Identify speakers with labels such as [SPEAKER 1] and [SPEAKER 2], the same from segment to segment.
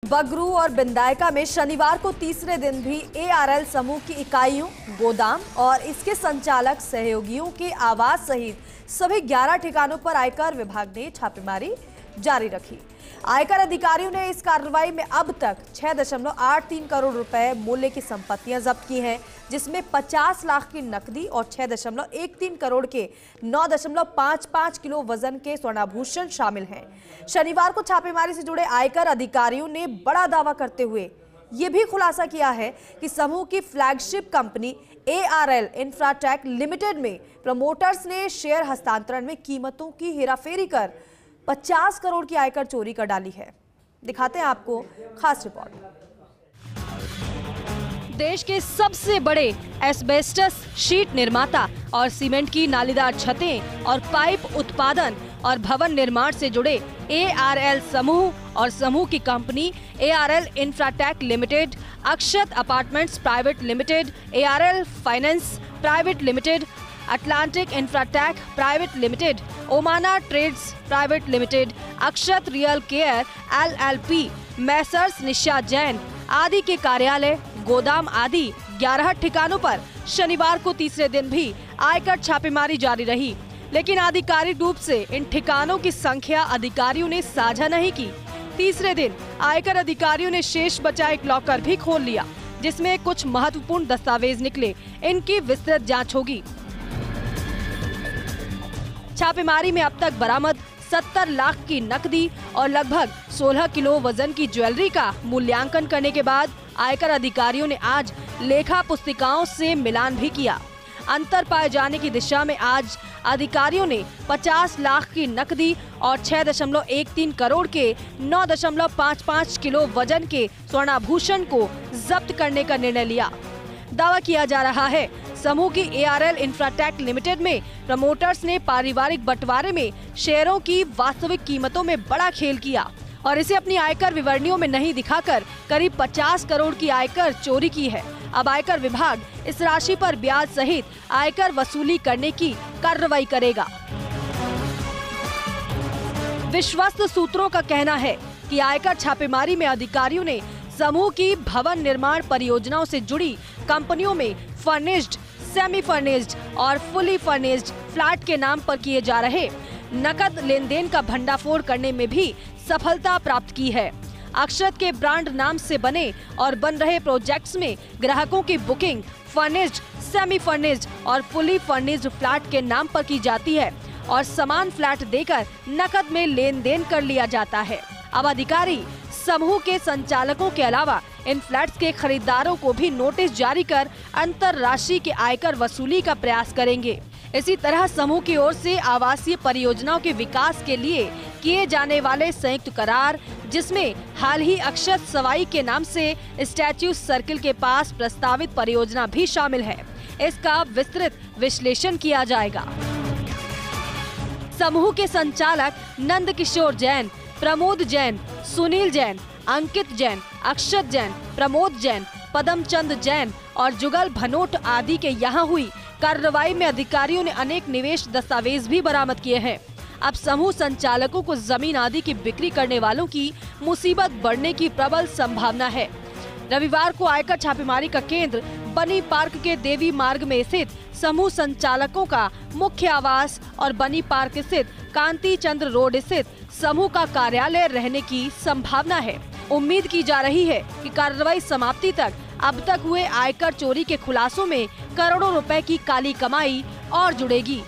[SPEAKER 1] बगरू और बिंदायका में शनिवार को तीसरे दिन भी एआरएल समूह की इकाइयों, गोदाम और इसके संचालक सहयोगियों के आवास सहित सभी 11 ठिकानों पर आयकर विभाग ने छापेमारी जारी रखी। आयकर अधिकारियों ने इस कार्रवाई में अब तक 6.83 करोड़ रुपए मूल्य की संपत्तियां जब्त की हैं, जिसमें 50 लाख की नकदी और 6.13 करोड़ के 9.55 किलो वजन के स्वर्णाभूषण शामिल हैं। शनिवार को छापेमारी से जुड़े आयकर अधिकारियों ने बड़ा दावा करते हुए यह भी खुलासा किया है कि समूह की flagship company ARL Infratech limited में प्रमोटर्स ने शेयर हस्तांतरण में कीमतों की हेराफेरी कर 50 करोड़ की आयकर चोरी कर डाली है। दिखाते हैं आपको खास रिपोर्ट।
[SPEAKER 2] देश के सबसे बड़े एस्बेस्टस शीट निर्माता और सीमेंट की नालीदार छतें और पाइप उत्पादन और भवन निर्माण से जुड़े एआरएल समूह और समूह की company ARL Infratech Limited, Akshat Apartments Private Limited, ARL Finance Private Limited, Atlantic Infratech Private Limited, Omana Trades Private Limited, Akshat Real Care LLP, Messrs Nisha Jain आदि के कार्यालय, गोदाम आदि 11 ठिकानों पर शनिवार को तीसरे दिन भी आयकर छापेमारी जारी रही, लेकिन आधिकारिक रूप से इन ठिकानों की संख्या अधिकारियों ने साझा नहीं की। तीसरे दिन आयकर अधिकारियों ने शेष बचा एक लॉकर भी खोल लिया, जिसमें कुछ महत्वपूर्ण दस्तावेज निकले। इनकी विस्तृत जांच होगी। छापेमारी में अब तक बरामद 70 लाख की नकदी और लगभग 16 किलो वजन की ज्वेलरी का मूल्यांकन करने के बाद आयकर अधिकारियों ने आज लेखा पुस्तिकाओं से मिलान भी किया। अंतर पाए जाने की दिशा में आज अधिकारियों ने 50 लाख की नकदी और 6.13 करोड़ के 9.55 किलो वजन के स्वर्णाभूषण को जब्त करने का निर्णय लिया। दावा किया जा रहा है समूह की एआरएल इंफ्राटेक लिमिटेड में प्रमोटर्स ने पारिवारिक बंटवारे में शेयरों की वास्तविक कीमतों में बड़ा खेल किया और इसे अपनी आयकर विवरणियों में नहीं दिखाकर करीब 50 करोड़ की आयकर चोरी की है। अब आयकर विभाग इस राशि पर ब्याज सहित आयकर वसूली करने की कार्रवाई करेगा। विश्वस्त सूत्रों का कहना है कि आयकर छापेमारी में अधिकारियों ने समूह की भवन निर्माण परियोजनाओं से जुड़ी कंपनियों में फर्निश्ड, सेमी फर्निश्ड और फुली फर्निश्ड फ्लैट के नाम पर किए जा रहे नकद लेन देन का भंडाफोड़ करने में भी सफलता प्राप्त की है। अक्षत के ब्रांड नाम से बने और बन रहे प्रोजेक्ट्स में ग्राहकों की बुकिंग फर्निश्ड, सेमी फर्निश्ड और फुली फर्निश्ड फ्लैट के नाम पर की जाती है और समान फ्लैट देकर नकद में लेन देन कर लिया जाता है। अब अधिकारी समूह के संचालकों के अलावा इन फ्लैट्स के खरीदारों को भी नोटिस जारी कर अंतर राशि के आयकर वसूली का प्रयास करेंगे। इसी तरह समूह की ओर से आवासीय परियोजनाओं के विकास के लिए किए जाने वाले संयुक्त करार, जिसमें हाल ही अक्षत सवाई के नाम से स्टैच्यू सर्किल के पास प्रस्तावित परियोजना भी शामिल है, इसका विस्तृत विश्लेषण किया जाएगा। समूह के संचालक नंद किशोर जैन, प्रमोद जैन, सुनील जैन, अंकित जैन, अक्षत जैन, प्रमोद जैन, पदमचंद जैन और जुगल भनोट आदि के यहाँ हुई कार्रवाई में अधिकारियों ने अनेक निवेश दस्तावेज भी बरामद किए हैं। अब समूह संचालकों को जमीन आदि की बिक्री करने वालों की मुसीबत बढ़ने की प्रबल संभावना है। रविवार को आयकर छापेमारी का केंद्र बनी पार्क के देवी मार्ग में स्थित समूह संचालकों का मुख्य आवास और बनी पार्क स्थित कांति चंद्र रोड स्थित समूह का कार्यालय रहने की संभावना है। उम्मीद की जा रही है कि कार्रवाई समाप्ति तक अब तक हुए आयकर चोरी के खुलासों में करोड़ों रुपए की काली कमाई और जुड़ेगी।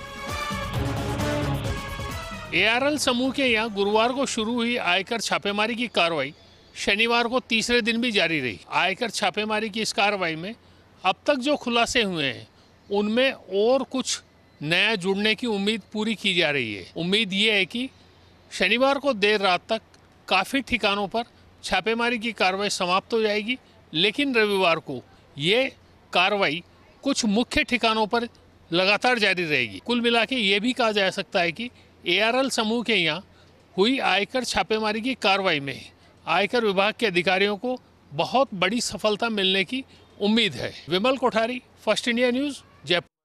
[SPEAKER 3] एआरएल समूह के यहाँ गुरुवार को शुरू हुई आयकर छापेमारी की कार्रवाई शनिवार को तीसरे दिन भी जारी रही। आयकर छापेमारी की इस कार्रवाई में अब तक जो खुलासे हुए हैं उनमें और कुछ नया जुड़ने की उम्मीद पूरी की जा रही है। उम्मीद ये है कि शनिवार को देर रात तक काफ़ी ठिकानों पर छापेमारी की कार्रवाई समाप्त हो जाएगी, लेकिन रविवार को ये कार्रवाई कुछ मुख्य ठिकानों पर लगातार जारी रहेगी। कुल मिला के ये भी कहा जा सकता है कि एआरएल समूह के यहाँ हुई आयकर छापेमारी की कार्रवाई में आयकर विभाग के अधिकारियों को बहुत बड़ी सफलता मिलने की उम्मीद है। Vimal Kothari, First India News, Jaipur.